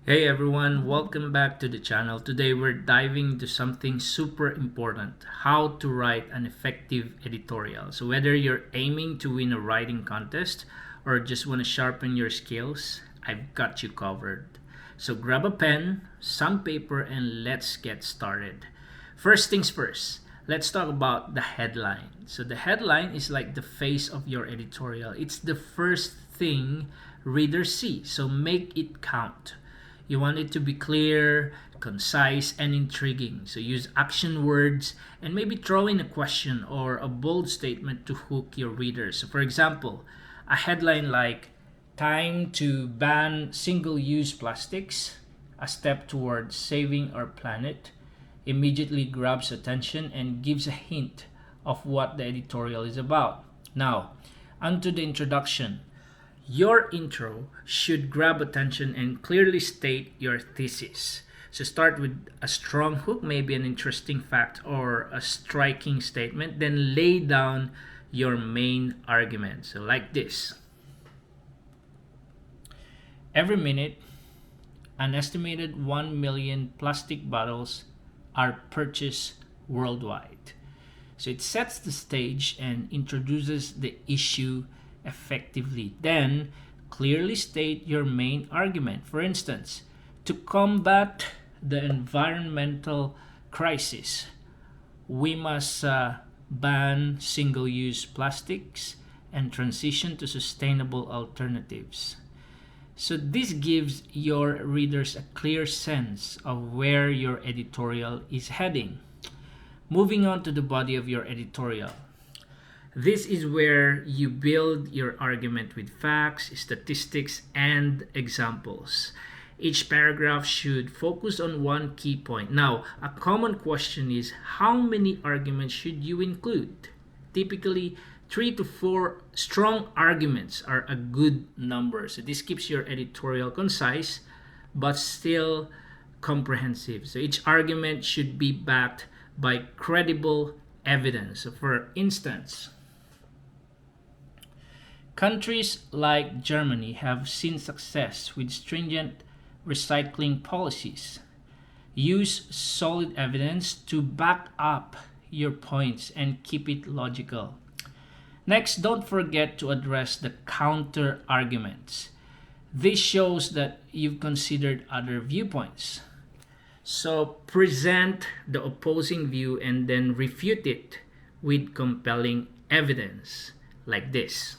Hey everyone, welcome back to the channel. Today we're diving into something super important, how to write an effective editorial. So whether you're aiming to win a writing contest or just want to sharpen your skills, I've got you covered. So grab a pen, some paper, and let's get started. First things first, let's talk about the headline. So the headline is like the face of your editorial. It's the first thing readers see, so make it count. You want it to be clear, concise, and intriguing. So use action words and maybe throw in a question or a bold statement to hook your readers. So for example, a headline like "Time to ban single-use plastics, a step towards saving our planet" immediately grabs attention and gives a hint of what the editorial is about. Now, onto the introduction. Your intro should grab attention and clearly state your thesis. So start with a strong hook, maybe an interesting fact or a striking statement, then lay down your main argument. So like this. Every minute, an estimated 1 million plastic bottles are purchased worldwide. So it sets the stage and introduces the issue effectively. Then clearly state your main argument. For instance, to combat the environmental crisis, we must ban single-use plastics and transition to sustainable alternatives. So this gives your readers a clear sense of where your editorial is heading. Moving on to the body of your editorial. This is where you build your argument with facts, statistics, and examples. Each paragraph should focus on one key point. Now, a common question is how many arguments should you include? Typically, 3 to 4 strong arguments are a good number. So this keeps your editorial concise but still comprehensive. So each argument should be backed by credible evidence. So for instance, countries like Germany have seen success with stringent recycling policies. Use solid evidence to back up your points and keep it logical. Next, don't forget to address the counter arguments. This shows that you've considered other viewpoints. So present the opposing view and then refute it with compelling evidence like this.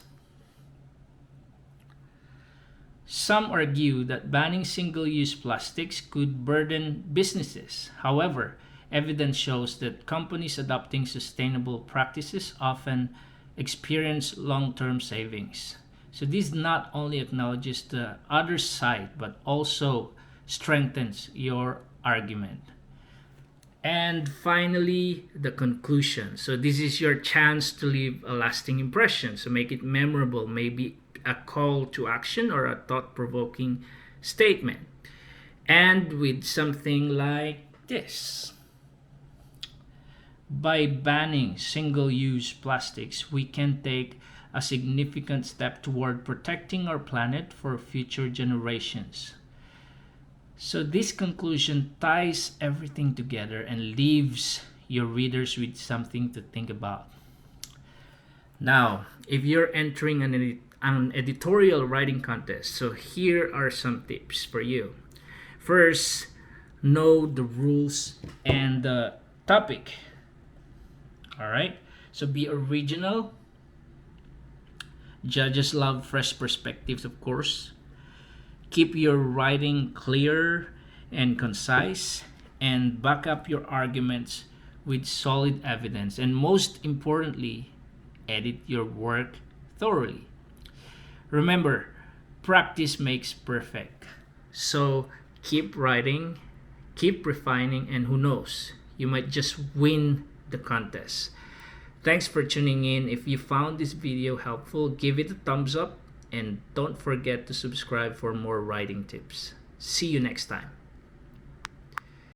Some argue that banning single-use plastics could burden businesses. However, evidence shows that companies adopting sustainable practices often experience long-term savings. So this not only acknowledges the other side, but also strengthens your argument. And finally, the conclusion. So this is your chance to leave a lasting impression. So make it memorable, maybe a call to action or a thought-provoking statement. And with something like this. By banning single-use plastics, we can take a significant step toward protecting our planet for future generations. So this conclusion ties everything together and leaves your readers with something to think about. Now, if you're entering an editorial writing contest, so here are some tips for you. First, know the rules and the topic. All right, so be original. Judges love fresh perspectives, of course. Keep your writing clear and concise, and back up your arguments with solid evidence. And most importantly, edit your work thoroughly. Remember, practice makes perfect. So keep writing, keep refining, and who knows, you might just win the contest. Thanks for tuning in. If you found this video helpful, give it a thumbs up and don't forget to subscribe for more writing tips. See you next time.